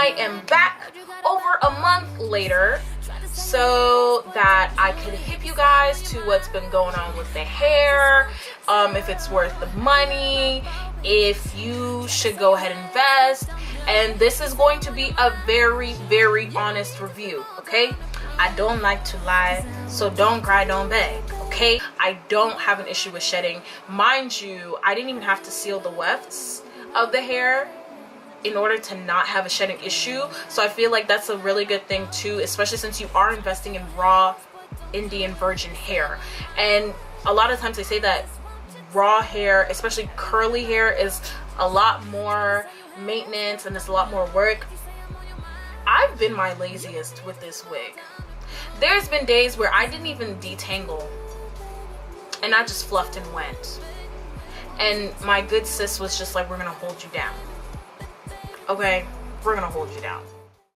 I am back over a month later so that I can hip you guys to what's been going on with the hair, if it's worth the money, if you should go ahead and invest. And this is going to be a very, very honest review, okay? I don't like to lie, so don't cry, don't beg, okay? I don't have an issue with shedding. Mind you, I didn't even have to seal the wefts of the hair in order to not have a shedding issue. So I feel like that's a really good thing too, especially since you are investing in raw Indian virgin hair. And a lot of times they say that raw hair, especially curly hair, is a lot more maintenance and it's a lot more work. I've been my laziest with this wig. There's been days where I didn't even detangle and I just fluffed and went. And my good sis was just like, we're gonna hold you down. Okay, we're gonna hold you down.